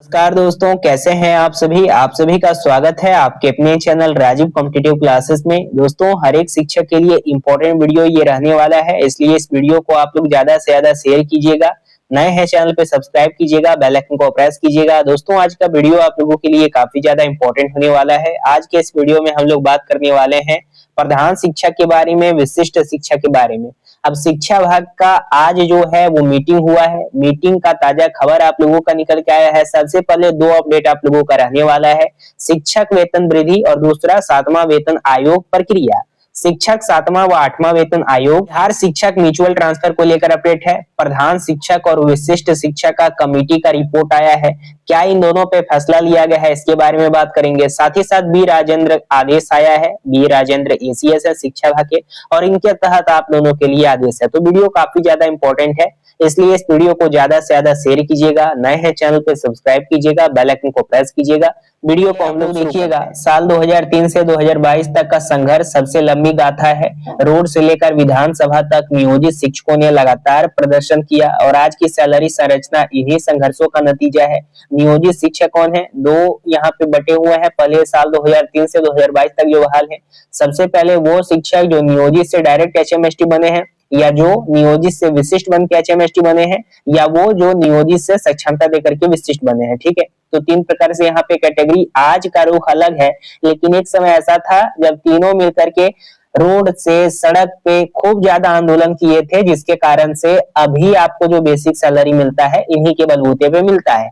नमस्कार दोस्तों, कैसे हैं आप सभी का स्वागत है आपके अपने चैनल राजीव कॉम्पिटिटिव क्लासेस में। दोस्तों, हर एक शिक्षक के लिए इम्पोर्टेंट वीडियो ये रहने वाला है, इसलिए इस वीडियो को आप लोग ज्यादा से ज्यादा शेयर कीजिएगा। नए हैं चैनल पे सब्सक्राइब कीजिएगा, बेल आइकन को प्रेस कीजिएगा। दोस्तों, आज का वीडियो आप लोगों के लिए काफी ज्यादा इम्पोर्टेंट होने वाला है। आज के इस वीडियो में हम लोग बात करने वाले हैं प्रधान शिक्षक के बारे में, विशिष्ट शिक्षक के बारे में। अब शिक्षा विभाग का आज जो है वो मीटिंग हुआ है। मीटिंग का ताजा खबर आप लोगों का निकल के आया है। सबसे पहले दो अपडेट आप लोगों का रहने वाला है, शिक्षक वेतन वृद्धि और दूसरा 7वां वेतन आयोग प्रक्रिया। शिक्षक 7वां व 8वां वेतन आयोग, बिहार शिक्षक म्यूचुअल ट्रांसफर को लेकर अपडेट है। प्रधान शिक्षक और विशिष्ट शिक्षक का कमेटी का रिपोर्ट आया है। क्या इन दोनों पे फैसला लिया गया है, इसके बारे में बात करेंगे। साथ ही साथ बी राजेंद्र आदेश आया है। बी राजेंद्र एसीएस है शिक्षा विभाग के, और इनके तहत आप दोनों के लिए आदेश है। तो वीडियो काफी ज्यादा इंपॉर्टेंट है, इसलिए इस वीडियो को ज्यादा से ज्यादा शेयर कीजिएगा। नए हैं चैनल पे सब्सक्राइब कीजिएगा, बेल आइकन को प्रेस कीजिएगा। वीडियो को हम लोग देखिएगा। साल 2003 से 2022 तक का संघर्ष सबसे लंबी गाथा है। रोड से लेकर विधानसभा तक नियोजित शिक्षकों ने लगातार प्रदर्शन किया और आज की सैलरी संरचना इन्हीं संघर्षों का नतीजा है। नियोजित शिक्षक कौन है? दो यहाँ पे बटे हुए हैं। पहले साल 2003 से 2022 तक जो हाल है, सबसे पहले वो शिक्षक जो नियोजित से डायरेक्ट एचएमएसटी बने हैं, या जो नियोजित से विशिष्ट बन के एचएमएसटी बने हैं, या वो जो नियोजित से सक्षमता देकर के विशिष्ट बने हैं। ठीक है, तो तीन प्रकार से यहाँ पे कैटेगरी। आज का रुख अलग है, लेकिन एक समय ऐसा था जब तीनों मिलकर के रोड से सड़क पे खूब ज्यादा आंदोलन किए थे, जिसके कारण से अभी आपको जो बेसिक सैलरी मिलता है इन्हीं के बलबूते पे मिलता है।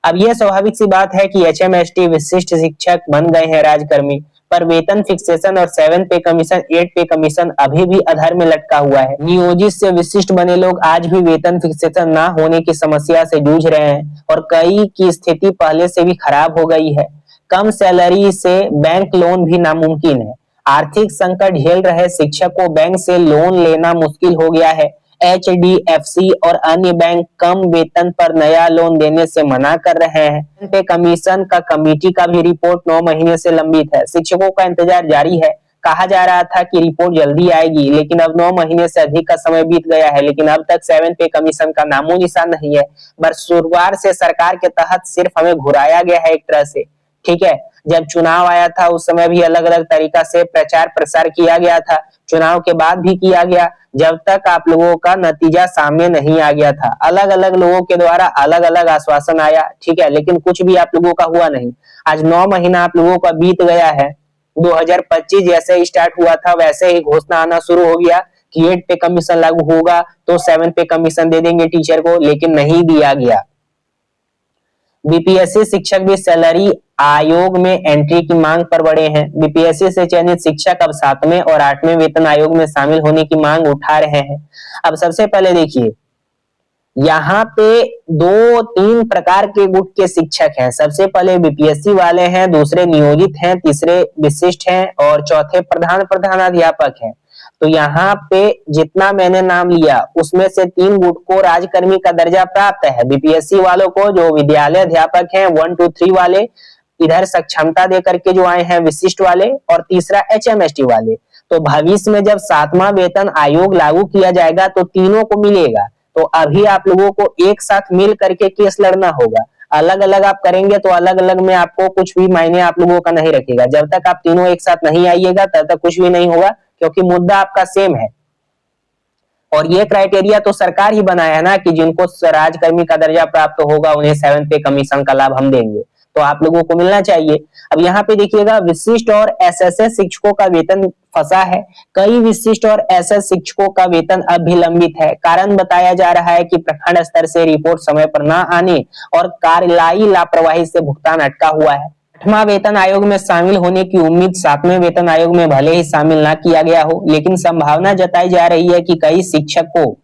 अब यह स्वाभाविक सी बात है कि एचएमएसटी विशिष्ट शिक्षक बन गए हैं राजकर्मी, पर वेतन फिक्सेशन और 7 पे कमीशन 8 पे कमीशन अभी भी आधार में लटका हुआ है। नियोजित से विशिष्ट बने लोग आज भी वेतन फिक्सेशन ना होने की समस्या से जूझ रहे हैं, और कई की स्थिति पहले से भी खराब हो गई है। कम सैलरी से बैंक लोन भी नामुमकिन है। आर्थिक संकट झेल रहे शिक्षक को बैंक से लोन लेना मुश्किल हो गया है। एचडीएफसी और अन्य बैंक कम वेतन पर नया लोन देने से मना कर रहे हैं। पे कमीशन का कमेटी का भी रिपोर्ट 9 महीने से लंबित है। शिक्षकों का इंतजार जारी है। कहा जा रहा था कि रिपोर्ट जल्दी आएगी, लेकिन अब 9 महीने से अधिक का समय बीत गया है, लेकिन अब तक 7 पे कमीशन का नामो निशान नहीं है। बस शुरुआत से सरकार के तहत सिर्फ हमें घुराया गया है एक तरह से। ठीक है, जब चुनाव आया था उस समय भी अलग अलग तरीका से प्रचार प्रसार किया गया था, चुनाव के बाद भी किया गया, जब तक आप लोगों का नतीजा सामने नहीं आ गया था। अलग अलग लोगों के द्वारा अलग अलग आश्वासन आया, ठीक है, लेकिन कुछ भी आप लोगों का हुआ नहीं। आज 9 महीना आप लोगों का बीत गया है। 2025 जैसे ही स्टार्ट हुआ था वैसे ही घोषणा आना शुरू हो गया कि 8 पे कमीशन लागू होगा तो 7 पे कमीशन दे देंगे टीचर को, लेकिन नहीं दिया गया। बीपीएससी शिक्षक भी सैलरी आयोग में एंट्री की मांग पर बढ़े हैं। बीपीएससी से चयनित शिक्षक अब 7वें और 8वें वेतन आयोग में शामिल होने की मांग उठा रहे हैं। अब सबसे पहले देखिए, यहाँ पे 2-3 प्रकार के गुट के शिक्षक हैं। सबसे पहले बीपीएससी वाले हैं, दूसरे नियोजित हैं, तीसरे विशिष्ट हैं, और चौथे प्रधान प्रधानाध्यापक हैं। तो यहाँ पे जितना मैंने नाम लिया उसमें से 3 गुट को राजकर्मी का दर्जा प्राप्त है। बीपीएससी वालों को जो विद्यालय अध्यापक हैं 1, 2, 3 वाले, इधर सक्षमता दे करके जो आए हैं विशिष्ट वाले, और तीसरा एचएमएसटी वाले। तो भविष्य में जब 7वां वेतन आयोग लागू किया जाएगा तो तीनों को मिलेगा। तो अभी आप लोगों को एक साथ मिल करके केस लड़ना होगा। अलग अलग आप करेंगे तो अलग अलग में आपको कुछ भी मायने आप लोगों का नहीं रखेगा। जब तक आप तीनों एक साथ नहीं आइएगा तब तक कुछ भी नहीं होगा, क्योंकि मुद्दा आपका सेम है। और ये क्राइटेरिया तो सरकार ही बनाया है ना कि जिनको राजकर्मी का दर्जा प्राप्त होगा उन्हें 7 पे कमीशन का लाभ हम देंगे, तो आप लोगों को मिलना चाहिए। अब यहाँ पे देखिएगा, विशिष्ट और एसएसएस शिक्षकों का वेतन फंसा है। कई विशिष्ट और एसएस शिक्षकों का वेतन अब भी लंबित है। कारण बताया जा रहा है कि प्रखंड स्तर से रिपोर्ट समय पर न आने और कार्यदायी लापरवाही से भुगतान अटका हुआ है। 8वां वेतन आयोग में शामिल होने की उम्मीद 7वें वेतन आयोग में भले ही शामिल ना किया गया हो, लेकिन संभावना जताई जा रही है कि कई शिक्षक को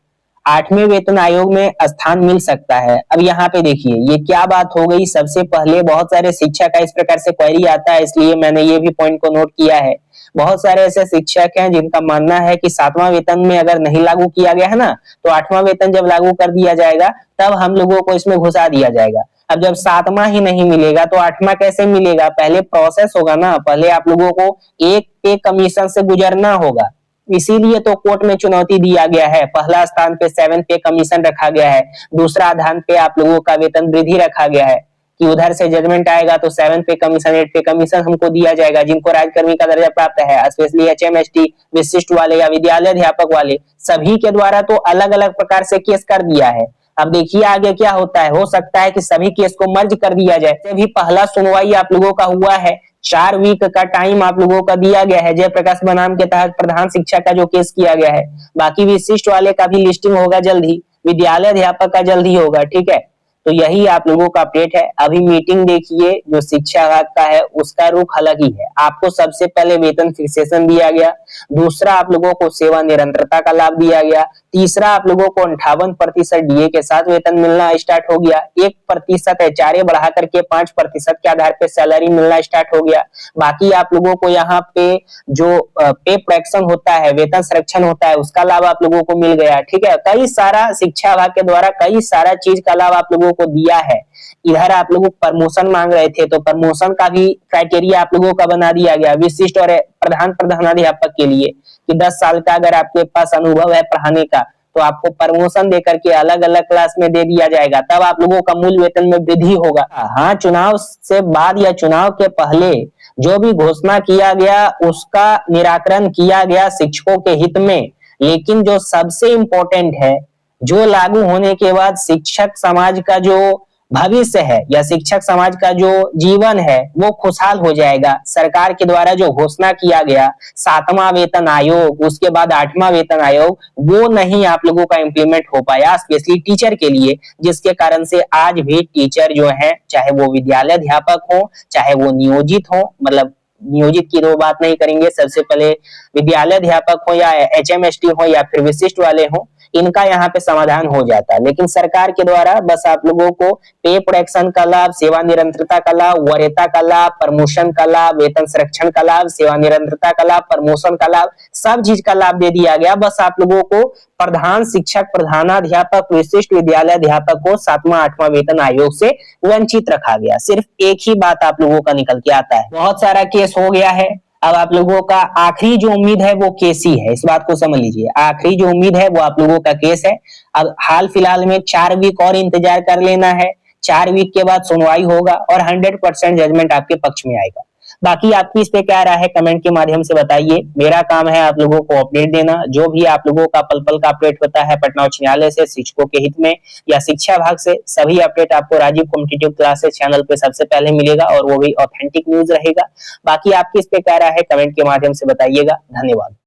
8वें वेतन आयोग में स्थान मिल सकता है। अब यहाँ पे देखिए ये क्या बात हो गई। सबसे पहले बहुत सारे शिक्षक का इस प्रकार से क्वेरी आता है, इसलिए मैंने ये भी पॉइंट को नोट किया है। बहुत सारे ऐसे शिक्षक हैं जिनका मानना है कि 7वां वेतन में अगर नहीं लागू किया गया है ना, तो 8वां वेतन जब लागू कर दिया जाएगा तब हम लोगों को इसमें घुसा दिया जाएगा। अब जब 7वां ही नहीं मिलेगा तो 8वां कैसे मिलेगा? पहले प्रोसेस होगा ना, पहले आप लोगों को 1 पे कमीशन से गुजरना होगा। इसीलिए तो कोर्ट में चुनौती दिया गया है। पहला स्थान पे 7 पे कमीशन रखा गया है, दूसरा स्थान पे आप लोगों का वेतन वृद्धि रखा गया है कि उधर से जजमेंट आएगा तो 7 पे कमीशन 8 पे कमीशन हमको दिया जाएगा जिनको राज्यकर्मी का दर्जा प्राप्त है, स्पेशली HMST विशिष्ट वाले या विद्यालय अध्यापक वाले सभी के द्वारा तो अलग अलग प्रकार से केस कर दिया है। अब देखिए आगे क्या होता है, हो सकता है कि सभी केस को मर्ज कर दिया जाए। भी पहला सुनवाई आप लोगों का हुआ है, 4 वीक का टाइम आप लोगों का दिया गया है जयप्रकाश बनाम के तहत प्रधान शिक्षक का जो केस किया गया है। बाकी विशिष्ट वाले का भी लिस्टिंग होगा जल्द ही, विद्यालय अध्यापक का जल्द ही होगा, ठीक है। तो यही आप लोगों का अपडेट है। अभी मीटिंग देखिए जो शिक्षा विभाग का है उसका रुख अलग ही है। आपको सबसे पहले वेतन फिक्सेशन दिया गया, दूसरा आप लोगों को सेवा निरंतरता का लाभ दिया गया, तीसरा आप लोगों को 58% DA के साथ वेतन मिलना स्टार्ट हो गया, 1% HRA बढ़ा करके 5% के आधार पे सैलरी मिलना स्टार्ट हो गया। बाकी आप लोगों को यहाँ पे जो पे प्रोटेक्शन होता है, वेतन संरक्षण होता है, उसका लाभ आप लोगों को मिल गया, ठीक है। कई सारा शिक्षा विभाग के द्वारा कई सारा चीज का लाभ आप लोगों को दिया है। इधर आप लोग प्रमोशन मांग रहे थे तो प्रमोशन का भी क्राइटेरिया आप लोगों का बना दिया गया विशिष्ट और प्रधानाध्यापक के लिए कि 10 साल का अगर आपके पास अनुभव है पढ़ाने का तो आपको प्रमोशन देकर के अलग अलग क्लास में दे दिया जाएगा, तब आप लोगों का मूल वेतन में वृद्धि होगा। हाँ, चुनाव से बाद या चुनाव के पहले जो भी घोषणा किया गया उसका निराकरण किया गया शिक्षकों के हित में, लेकिन जो सबसे इम्पोर्टेंट है, जो लागू होने के बाद शिक्षक समाज का जो भविष्य है या शिक्षक समाज का जो जीवन है वो खुशहाल हो जाएगा। सरकार के द्वारा जो घोषणा किया गया 7वां वेतन आयोग, उसके बाद 8वां वेतन आयोग, वो नहीं आप लोगों का इम्प्लीमेंट हो पाया स्पेशली टीचर के लिए, जिसके कारण से आज भी टीचर जो है, चाहे वो विद्यालय अध्यापक हो चाहे वो नियोजित हो, मतलब नियोजित की तो बात नहीं करेंगे, सबसे पहले विद्यालय अध्यापक हो या HMST हो या फिर विशिष्ट वाले हो, इनका यहाँ पे समाधान हो जाता है। लेकिन सरकार के द्वारा बस आप लोगों को पे प्रोटेक्शन का लाभ, सेवा निरंतरता का लाभ, वरीयता का लाभ, प्रमोशन का लाभ, वेतन संरक्षण का लाभ, सेवा निरंतरता का लाभ, प्रमोशन का लाभ, सब चीज का लाभ दे दिया गया। बस आप लोगों को प्रधान शिक्षक, प्रधानाध्यापक, विशिष्ट विद्यालय अध्यापक को 7वां 8वां वेतन आयोग से वंचित रखा गया। सिर्फ एक ही बात आप लोगों का निकल के आता है। बहुत सारा केस हो गया है, अब आप लोगों का आखिरी जो उम्मीद है वो केस ही है, इस बात को समझ लीजिए। आखिरी जो उम्मीद है वो आप लोगों का केस है। अब हाल फिलहाल में 4 वीक और इंतजार कर लेना है, 4 वीक के बाद सुनवाई होगा और 100% जजमेंट आपके पक्ष में आएगा। बाकी आपकी इस पे क्या राय है कमेंट के माध्यम से बताइए। मेरा काम है आप लोगों को अपडेट देना, जो भी आप लोगों का पल पल का अपडेट होता है पटना उच्च न्यायालय से, शिक्षकों के हित में या शिक्षा विभाग से, सभी अपडेट आपको राजीव कॉम्पिटिटिव क्लासेस चैनल पे सबसे पहले मिलेगा और वो भी ऑथेंटिक न्यूज रहेगा। बाकी आपकी इस पे क्या राय है कमेंट के माध्यम से बताइएगा। धन्यवाद।